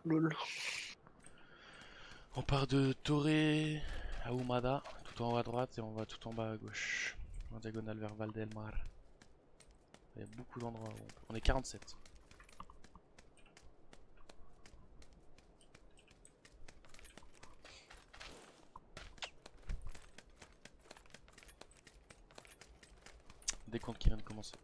Lol. On part de Torre à Umada, tout en haut à droite, et on va tout en bas à gauche. En diagonale vers Valdelmar. Il y a beaucoup d'endroits où on est 47. Décompte qui vient de commencer.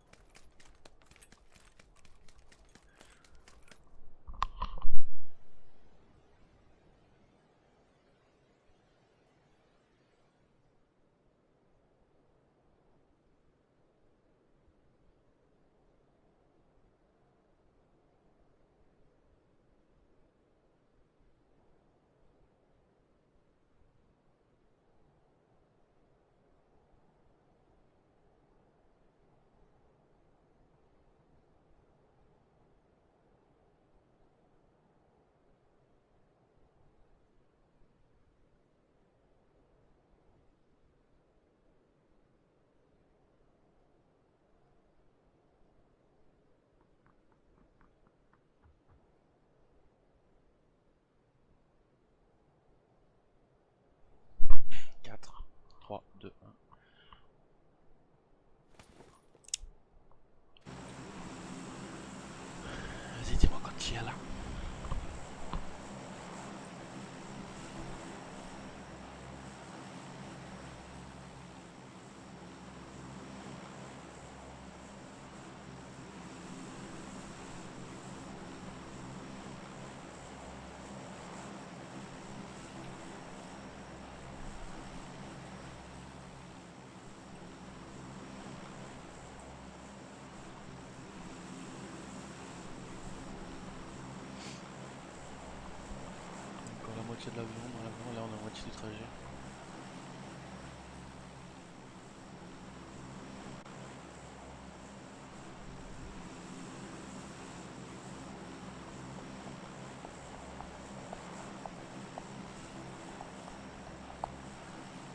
Quatre, trois, deux, un. Vas-y, dis-moi quand tu y es là. Encore la moitié de l'avion, dans l'avion, là on est à moitié du trajet.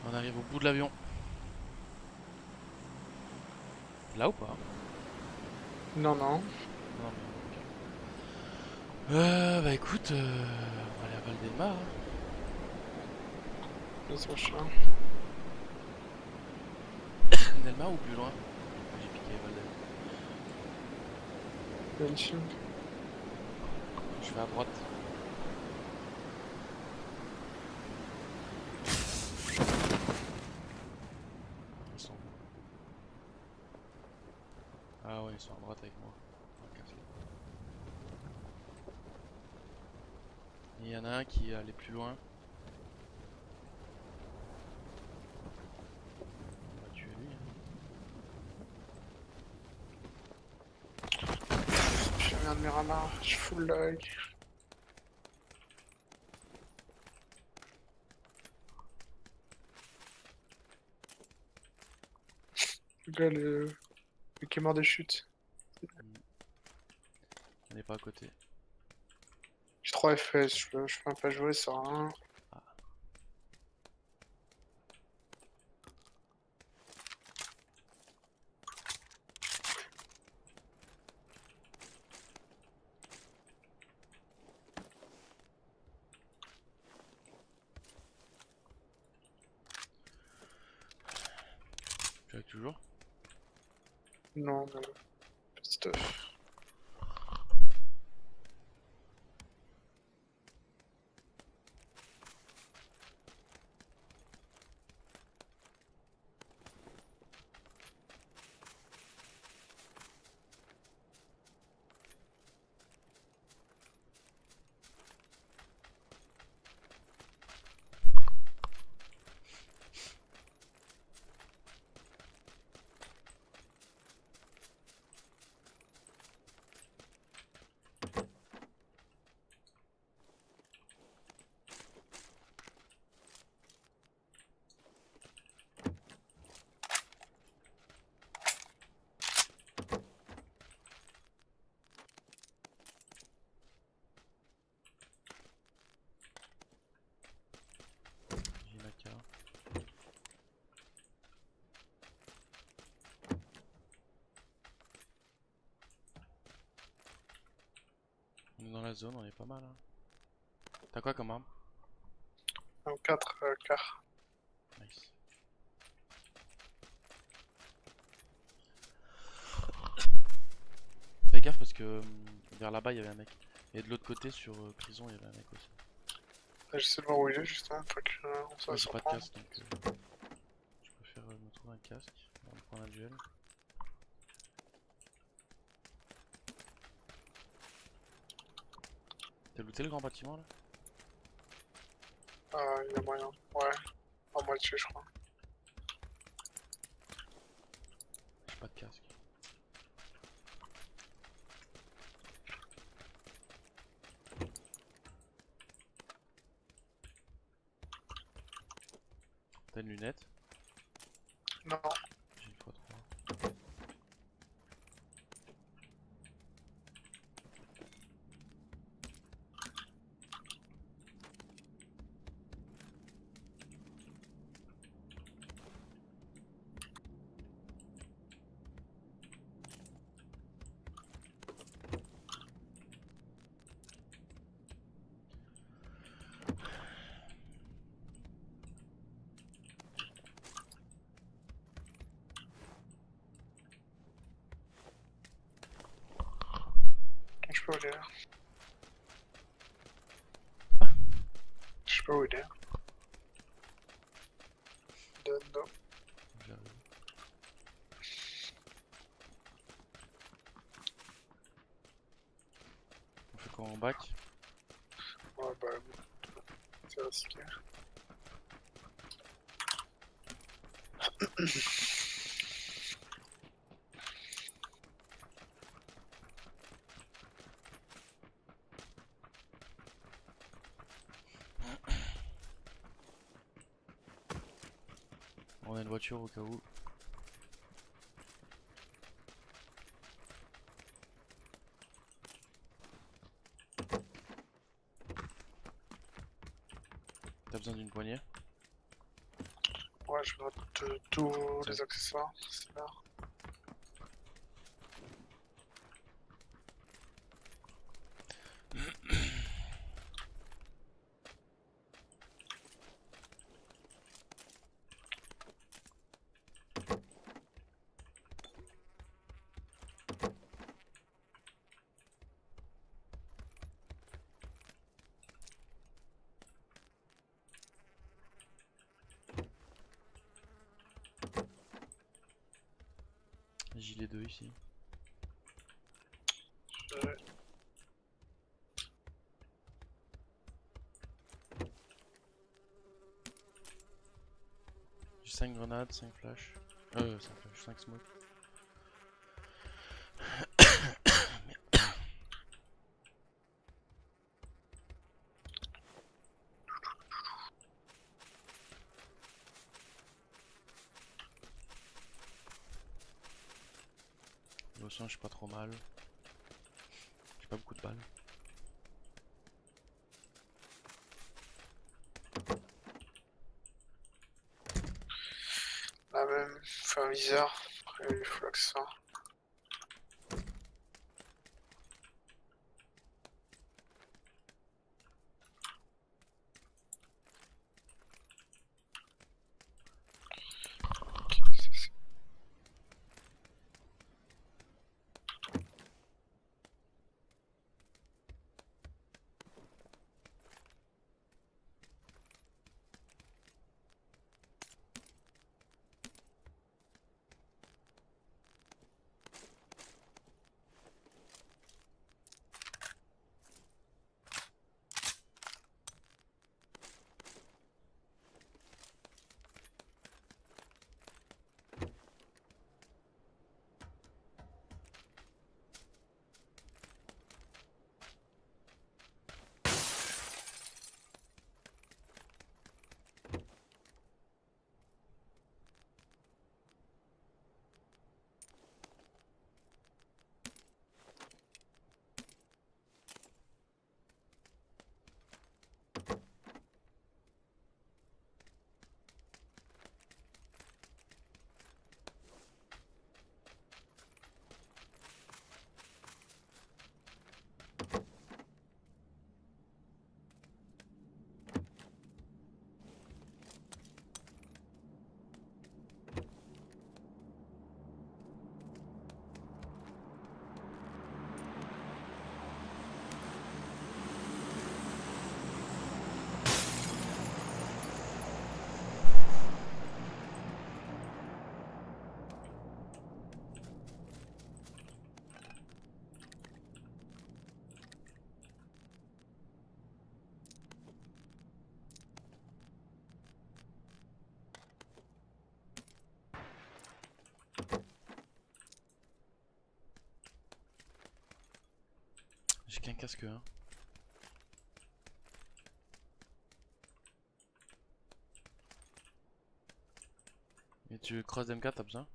On arrive au bout de l'avion. Là ou pas? Non, non. Non, mais... bah écoute, on va aller à Valdelmar. Hein. Laisse machin. Valdelmar ou plus loin? J'ai piqué Valdelmar. Benching. Je vais à droite. Ils sont où? Ah ouais, ils sont à droite avec moi. Ok. Il y en a un qui est allé plus loin. On va tuer lui. Je viens de Miramar. Je suis full lag. Le gars, le qui est mort des chutes. On n'est pas à côté. J'ai 3 FPS. Je peux même pas jouer sur un. Ah, tu as toujours? Non, mais. Stuff. J'ai une AK. On est dans la zone, on est pas mal. Hein. T'as quoi comme arme? Un 4 quarts. Nice. Fais gaffe parce que vers là-bas il y avait un mec. Et de l'autre côté sur prison il y avait un mec aussi. Là, j'essaie de voir où il est justement, une fois qu'on Moi va j'ai pas de surprendre. casque donc je préfère me trouver un casque. On va prendre un duel. T'as looté le grand bâtiment là? Il y a moyen. Ouais, à moitié, je crois. J'ai pas de casque. T'as une lunette? Non, J'ai une fois 3. je peux où il est. Ah. Je sais pas où il est. Don't. J'arrive. On fait quoi en bac? Ouais, bah, c'est risqué. On a une voiture au cas où. T'as besoin d'une poignée? Ouais, je note tous Tiens. les accessoires. C'est là. Gilet 2 ici. Ouais. J'ai 5 grenades, 5 flash. 5 flash, 5 smoke. Au son, je suis pas trop mal. J'ai pas beaucoup de balles. La même, fait un viseur. Après, il faut l'accessoire. Ok, ça, c'est- J'ai qu'un casque, hein. Et tu crosses MK, t'as besoin?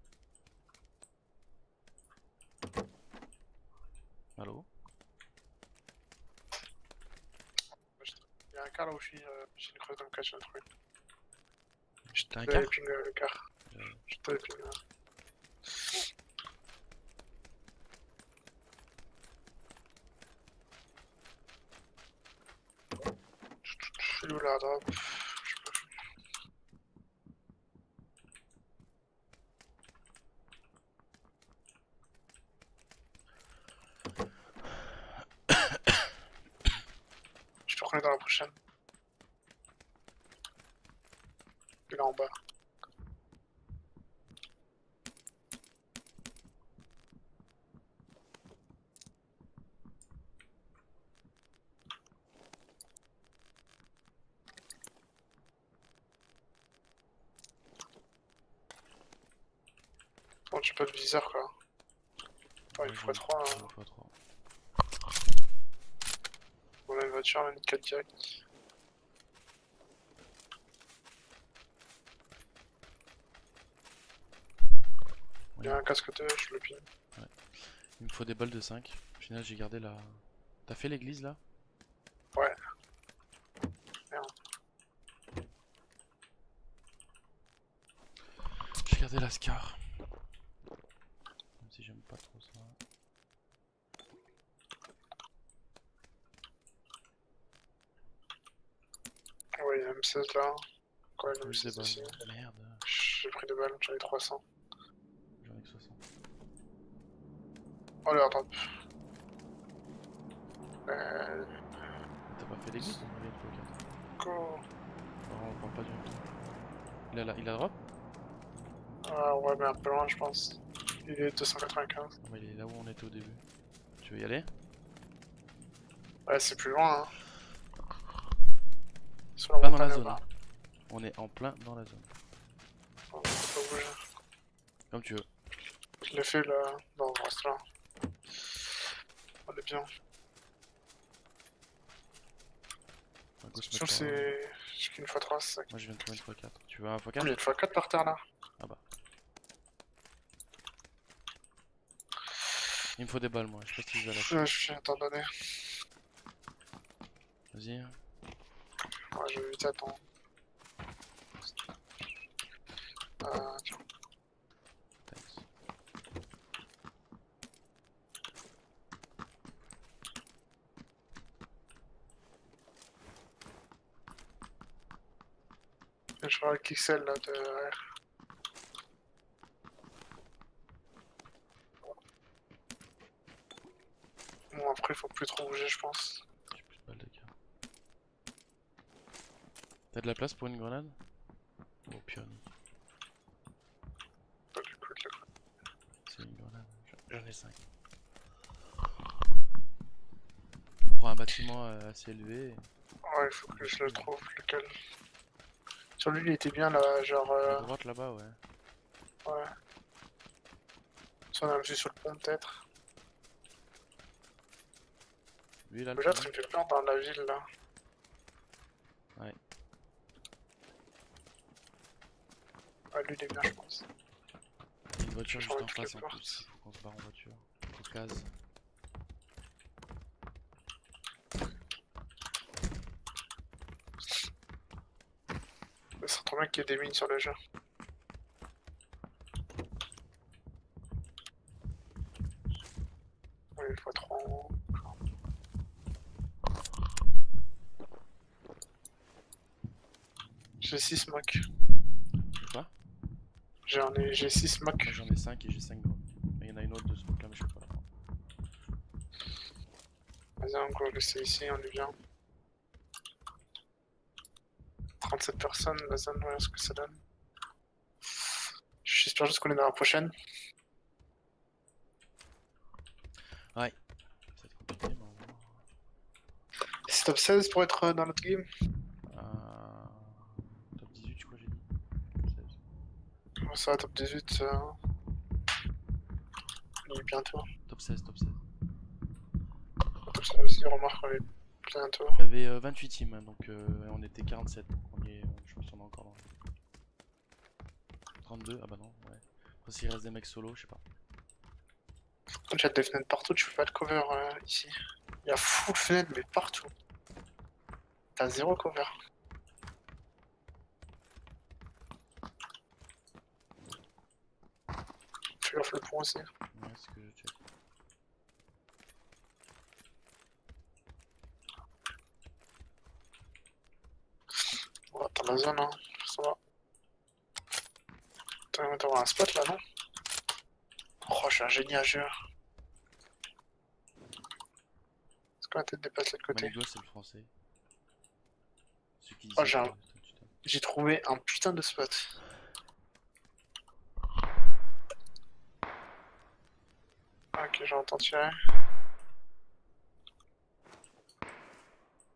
Allô? Il y a un car là où je suis, j'ai une creuse d'MK, j'ai un truc. T'as un Je te car? ping le car. Je te ping. Il est où là, drop? Je te reconnais dans la prochaine. Il est là en bas. Bon, j'ai pas de viseur quoi. Ouais, il faut 3. Une fois 3. On a une voiture, on a une 4 direct. Il y a un casque 2, je le ping. Il me faut des balles de 5. Au final, j'ai gardé la. T'as fait l'église là? Ouais. Merde. J'ai gardé la Scar. Même si j'aime pas trop ça. Ouais, il y a un M16 là. Quoi, il y a un Plus des M16 ici. balles. Merde. J'ai pris des balles, j'en ai 300. J'en ai que 60. Oh là, attends. T'as pas fait l'église? On avait une fois 4. Go. Non, on parle pas du même temps. Il a drop? Ah ouais, mais un peu loin, je pense. Il est 295. Non, mais il est là où on était au début. Tu veux y aller? Ouais, c'est plus loin, hein. Sur Pas dans la montagne zone. là-bas. On est en plein dans la zone. On peut pas bouger. Comme tu veux. Je l'ai fait là. Non, on reste là. On est bien. On va go se Sûr, mettre là. c'est. J'ai qu'une fois 3, c'est ça. Moi je viens de trouver une x4. Tu veux un Il y a x4? une fois 4 par terre là. Ah bah. Il me faut des balles moi, je sais pas si je vais lâcher. Je viens t'en donner. Vas-y. Ouais, je vais vite attendre. Tiens. Thanks. Je vois le Kixel là de R. Bon, après, il faut plus trop bouger, je pense. J'ai plus de balles de cœur. T'as de la place pour une grenade? Oh pionnier. Pas du coup, là. C'est une grenade. J'en ai 5. On prend un bâtiment assez élevé. Ouais, il faut que je le trouve, lequel. Sur lui, il était bien là, genre. À droite là-bas, ouais. Ouais. Si on a vu sur le pont, peut-être. Lui là, le Déjà, premier. il me fait peur dans la ville là. Ouais. Ouais, lui, il est bien, je pense. Il y a une voiture J'ai juste en envie de face les en portes. plus. Il faut qu'on se barre en voiture. Aux cases. Ça serait trop bien qu'il y ait des mines sur le jeu. Ouais, il faut 3 en haut. J'ai 6 smokes. Quoi? J'ai 6 smokes. Moi j'en ai 5 et j'ai 5 grenades. Mais il y en a une autre de smoke là, mais je sais pas. Vas-y, on va laisser ici, on est bien. 37 personnes, la zone, voilà ce que ça donne. J'espère juste qu'on est dans la prochaine. Ouais. Ça va être compliqué, mais on va voir. C'est top 16 pour être dans notre game. Top 18, je crois, j'ai dit. 16. Ça va, top 18. On y est bientôt. Top 16, top 16. Top 16. Si remarque, on est bientôt. Il y avait 28 teams, hein, donc on était 47. Donc je pense qu'on est encore dans 32. Ah bah non, ouais. Après, s'il reste des mecs solo, je sais pas. Quand il y a des fenêtres partout, tu peux pas de cover ici. Il y a full fenêtre, mais partout. T'as zéro cover. Fais gaffe le pont aussi. Ouais, c'est ce que je check. Voilà, t'as la zone, hein. Ça va. T'as un spot là, non? Oh, je suis un génie à jeu. Est-ce que la tête dépasse de l'autre côté? Manigo, c'est le français. Celui qui Oh, disait que... j'ai trouvé un putain de spot. Ok, j'entends tirer.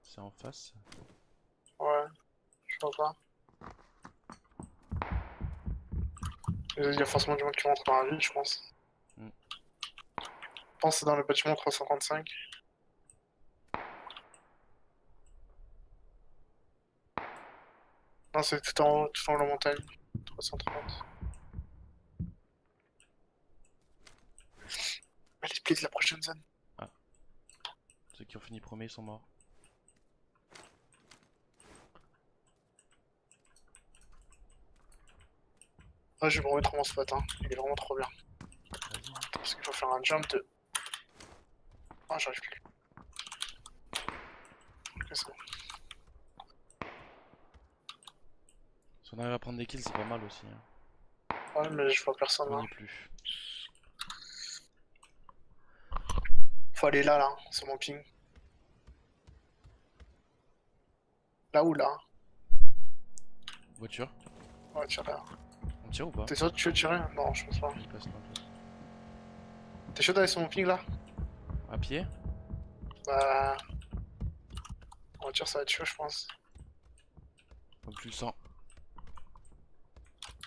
C'est en face. Ouais, je vois pas. Il y a forcément du monde qui rentre dans la ville, je pense. Mm. Je pense que c'est dans le bâtiment 355. Non, c'est tout en haut, tout en haut de la montagne. 330. Allez, split la prochaine zone. Ceux qui ont fini premier sont morts. Ouais, je vais me remettre mon spot, hein. Il est vraiment trop bien. Vas-y, hein. Parce qu'il faut faire un jump de... Ah, j'arrive plus. Ok, c'est bon. Si on arrive à prendre des kills, c'est pas mal aussi. Hein. Ouais, mais je vois personne On là. n'y est plus. Faut aller là, là. C'est mon ping. Là ou là? Voiture. Ouais, tire là. On tire ou pas? T'es sûr que tu veux tirer? Non, je pense pas. Il passe non, je passe. T'es chaud d'aller sur mon ping là? À pied? Bah... En voiture, ça va être chaud, je pense. Comme tu le sens.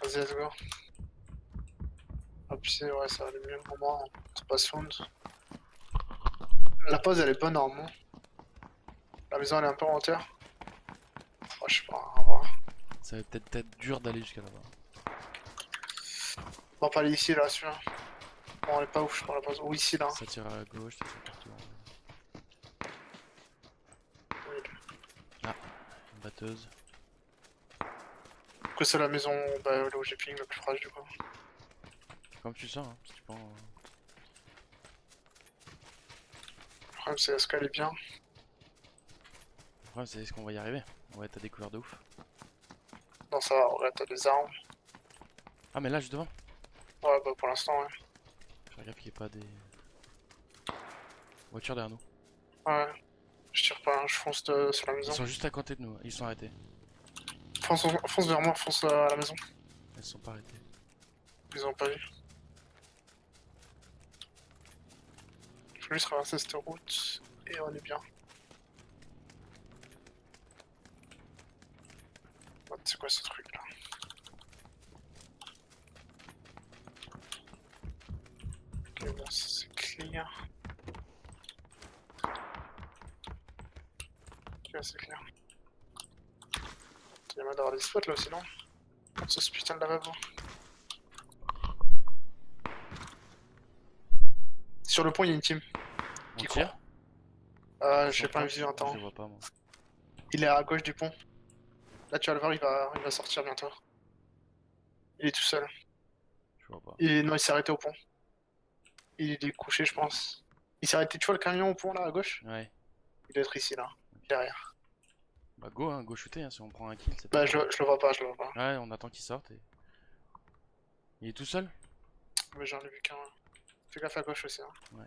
Vas-y, let's go. Appuyer, ouais, ça va aller mieux pour moi. C'est pas sound. La pause, elle est bonne normalement. La maison, elle est un peu en hauteur. Oh, je sais pas, on va voir. Ça va peut-être être dur d'aller jusqu'à là-bas. On va pas aller ici, là, celui-là. Bon, elle est pas ouf, je crois, la pause. Ou ici, là. Ça tire à gauche, ça tire partout. Ah, une batteuse. Après, c'est la maison bah, là où j'ai ping le plus proche, du coup. Comme tu sens, hein, si tu prends. Le problème, c'est est-ce qu'elle est bien? Le problème, c'est est-ce qu'on va y arriver? Ouais, t'as des couleurs de ouf. Non, ça va, ouais, t'as des armes. Ah, mais là, juste devant. Ouais, bah pour l'instant, ouais. Je regarde qu'il n'y ait pas des. Voiture derrière nous. Ouais. Je tire pas, hein, je fonce sur la Ils maison. sont juste à côté de nous, ils sont arrêtés. Fonce vers moi, fonce à la maison. Ils sont pas arrêtés. Ils ont pas vu. Je vais juste traverser cette route et on est bien. Oh, c'est quoi ce truc là? Ok, bon, c'est clair. Ok, c'est clair. Il y a moyen d'avoir des spots là aussi, non? Ce putain de lavabo. Sur le pont, il y a une team. On Qui tire? J'ai pas vu un temps. Je le vois pas, moi. Il est à gauche du pont. Là, tu vas le voir, il va sortir bientôt. Il est tout seul. Je vois pas. Non, il s'est arrêté au pont. Il est couché, je pense. Il s'est arrêté, tu vois le camion au pont là à gauche? Ouais. Il doit être ici là, derrière. Bah, go, hein, go shooter, hein, si on prend un kill, c'est Bah, pas. je le vois pas, je le vois pas. Ouais, on attend qu'il sorte et. Il est tout seul? Mais j'en ai vu qu'un. Fais gaffe à gauche aussi. Hein. Ouais.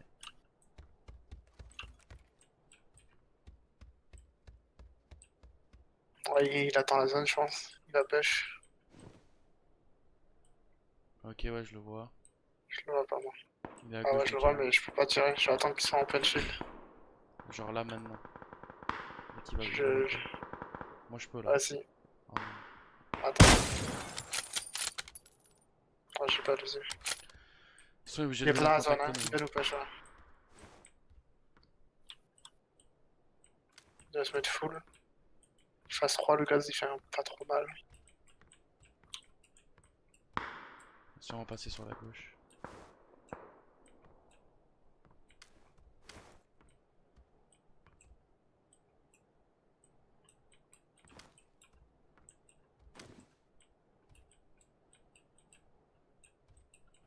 Ouais, il attend la zone, je pense. Il va pêche. Ok, ouais, je le vois. Je le vois pas, moi. Il est à Ah gauche ouais, je du le vois, camion. mais je peux pas tirer. Je vais attendre qu'il soit en pleine shield. Genre là maintenant. Dès qu'il va Je... Moi je peux là. Vas-y. Oh, non. Attends. Ah, j'ai pas dosé. Ils sont obligés Il est de pas dans venir la zone, hein. contacter Il nous. va nous pêcher. Ouais. va se mettre full. Phase 3, le gaz il fait pas trop mal. Sûrement passer sur la gauche.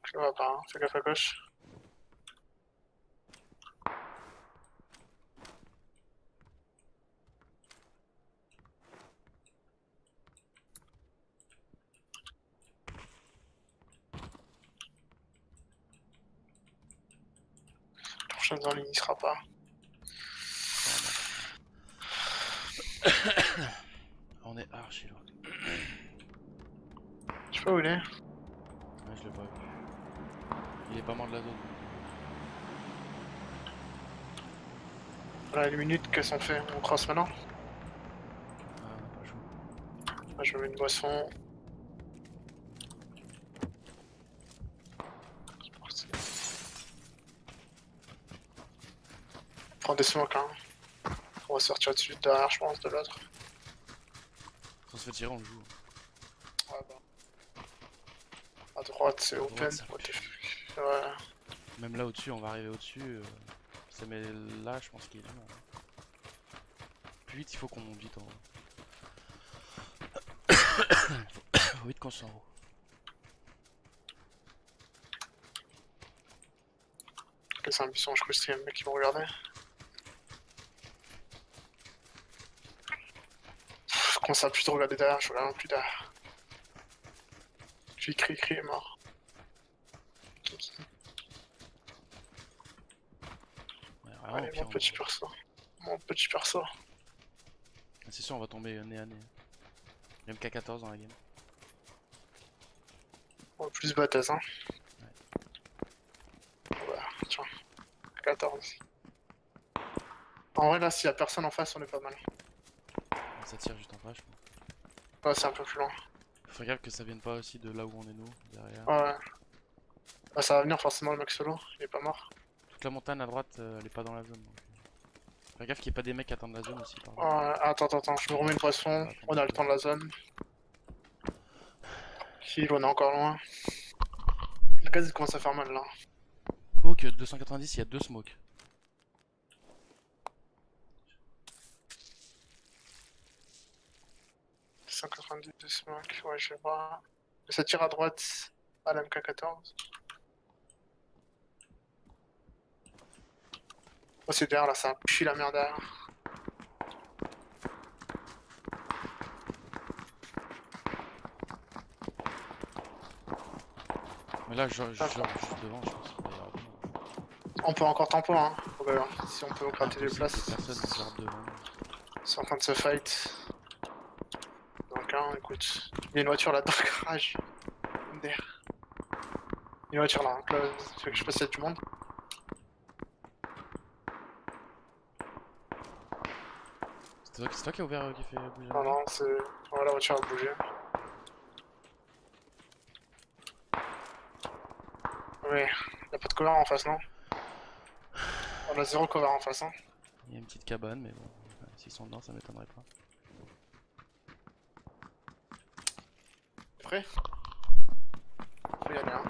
Je le vois pas, hein. Fais gaffe à gauche. La prochaine en ligne il sera pas. On est archi loin. Je sais pas où il est. Ouais, je l'ai pas vu. Il est pas mort de la zone. Voilà les minutes qu'elles sont faites. On crosse maintenant. Ah, on a pas joué. Là, je me mets une boisson. C'est parti. Prends des smokes hein. On va sortir dessus derrière je pense de l'autre. Si on se fait tirer, on le joue. Ouais bah. À droite c'est droite, open. ça What the pue. fuck. Ouais. Même là au-dessus, on va arriver au-dessus. Ça met là, je pense qu'il est dur. Plus vite, il faut qu'on monte vite en haut. Faut vite qu'on soit en haut. Ok, c'est un buisson, je crois que c'est un mec qui vont regarder. Je commence à plus trop regarder derrière, je regarde plus derrière. J'ai cri est mort. Ouais, vraiment, Allez au pire, mon petit perso. Mon petit perso. c'est sûr, on va tomber nez à nez. Même K14 dans la game. On va plus bataise hein. Ouais, tiens. 14. En vrai là s'il y a personne en face on est pas mal. Ça tire juste en face, je pense. Ouais c'est un peu plus loin. Faut faire gaffe que ça vienne pas aussi de là où on est nous, derrière. Ouais. Bah, ça va venir forcément le mec solo, il est pas mort. Toute la montagne à droite, elle est pas dans la zone. Donc. Fais gaffe qu'il n'y ait pas des mecs qui attendent la zone aussi, par contre. Ouais, attends, je me remets une poisson, on a le temps de la zone. Heal, on est encore loin. Le gaz il commence à faire mal là. Smoke 290, il y a 2 smokes. « 190 de smoke, ouais je vais voir. Ça tire à droite à la MK14. Oh c'est derrière là, ça pue la merde derrière. Mais là, je juste devant, je pense. D'ailleurs, On peut encore tempo hein, si on peut gratter des places. Personne, donc genre devant. C'est en train de se fight. Donc hein, écoute, il y a une voiture là dans le garage. Derrière. Il y a une voiture là, hein, close. Tu veux que je passe, il y a du monde. C'est toi qui a ouvert, qui fait bouger. Non, non, c'est. Ouais, la voiture a bougé. Ouais, y'a pas de cover en face, non? On a 0 cover en face, hein. Il y a une petite cabane, mais bon, s'ils sont dedans, ça m'étonnerait pas. Prêt? Faut y aller, hein.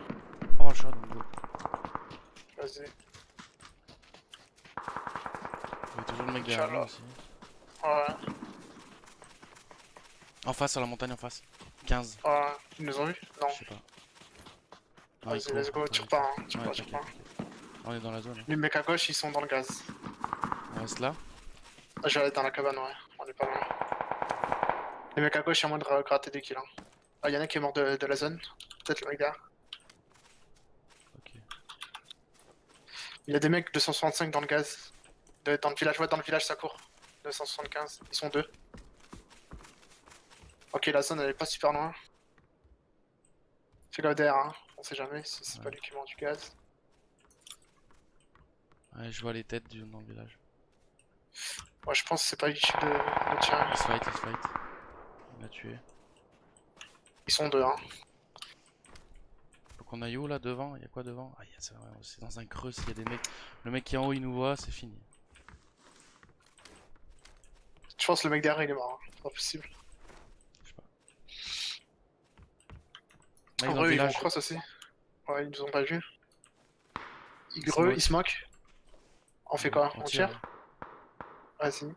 On va le choix, donc go. Vas-y. Il y a toujours le mec derrière nous aussi. Ouais, En face, sur la montagne en face. 15. ouais. Ils nous ont vu? Non. Je sais pas. Non, il Vas-y, court, let's go, il tire court. pas, hein. Tire Ouais, pas, tire pas. t'inquiète. On est dans la zone. Les mecs à gauche, ils sont dans le gaz. On reste là. Je vais aller dans la cabane, ouais. On est pas loin. Les mecs à gauche, il y a moyen de gratter des kills, hein. Ah, y'en a qui est mort de la zone. Peut-être le mec derrière. Ok. Il y a des mecs 265 dans le gaz. Dans le village, ouais, dans le village ça court. 275, ils sont 2. Ok, la zone elle est pas super loin. Fais gaffe derrière, hein. On sait jamais si c'est pas lui qui mord du gaz. Ouais, je vois les têtes dans le village. Moi je pense que c'est pas utile de tirer. Il se fight, il se fight. Il l'a tué. Ils sont 2, hein. Faut qu'on aille où là devant? Il y a quoi devant? Ah, c'est dans un creux s'il y a des mecs. Le mec qui est en haut il nous voit, c'est fini. pense que le mec derrière il est mort, hein. C'est pas possible. Je sais pas. Là, En dans le vrai, ils vont village. cross aussi. Ouais, ils nous ont pas vu. Smoke. Ils se moquent. On fait quoi? On tire? hein. Vas-y.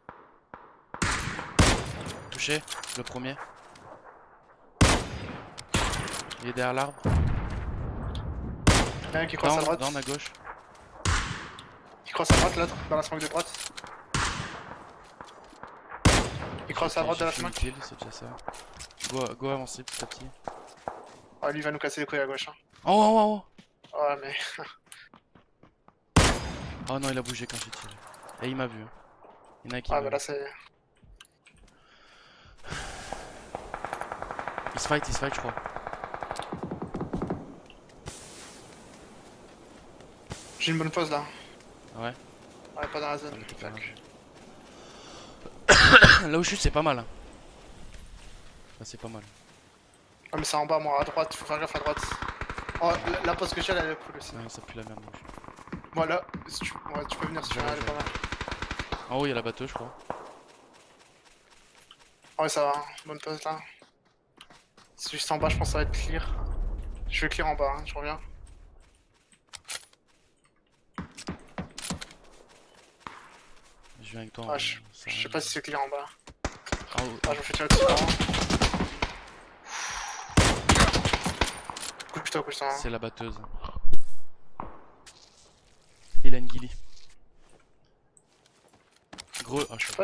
Touché, le premier. Il est derrière l'arbre. Il y en a un qui cross à droite. Down à gauche. Il cross à droite, l'autre, dans la smoke de droite. Il cross à droite de la J'ai smoke. fait une kill, c'est déjà ça. Go avancer petit à petit. Ah, lui il va nous casser les couilles à gauche. Hein. Oh. Ouais, mais. Oh non, il a bougé quand j'ai tiré. Et il m'a vu. Hein. Il y en a un qui Ah, m'a bah vu. là c'est. Il se fight, je crois. J'ai une bonne pause là. Ouais. Ouais, pas dans la zone. Ah, mais t'es pas Fuck. Là où je suis, c'est pas mal. Hein. Là, c'est pas mal. Ah, mais c'est en bas, moi, à droite, faut faire gaffe à droite. Oh, la pause que j'ai, elle est cool aussi. Ouais, ça pue la merde. Là où je suis. Voilà, si tu... Ouais, tu peux venir si tu veux, elle est pas mal. En haut, il y a la batteuse, je crois. Ouais, ça va, hein. Bonne pause là. C'est juste en bas, je pense que ça va être clear. Je vais clear en bas, hein. Je reviens. Je viens avec toi. Ah, je sais pas si c'est clear en bas. En haut. Ah, je me fais tirer dessus. Couche-toi. Hein. C'est la batteuse. Il a une ghillie. Gros. Ah, je sais pas.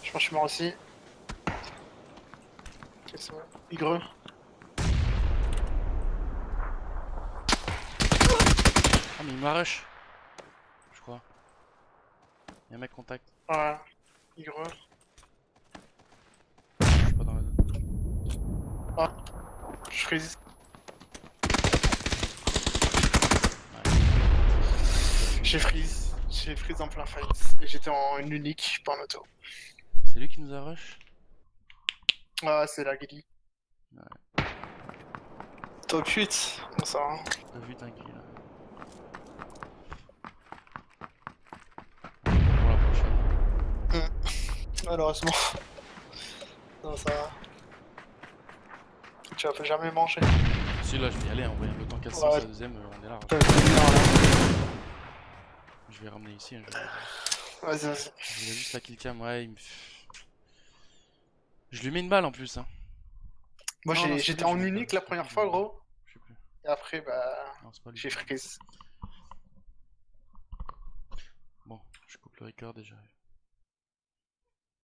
Je pense que je suis mort aussi. Ok, c'est bon. Igreux. Ah, mais il m'a rush. Je crois. Y'a un mec contact. Ouais. Igreux. Je suis pas dans la zone. Ah. Je freeze. J'ai freeze en plein fight. Et j'étais en une unique, pas en auto. C'est lui qui nous a rush? Ah, c'est la Gilly. Ouais. Top 8. Bon, ça va. T'as vu, t'inquiète là. Pour la prochaine. Malheureusement. Non, ça va. Tu vas jamais manger. Si, là, je vais y aller. En voyant le temps 400, Ouais. c'est la deuxième, on est large. Je vais ramener ici. Hein, Vas-y. je voulais juste la killcam. Ouais, il me. Je lui mets une balle en plus. Hein. Moi, Non, j'étais lui, en je l'ai unique pas, la première fois, gros. Je sais plus. Et après, bah, Non, c'est pas lui. j'ai freeze. Bon, je coupe le record déjà.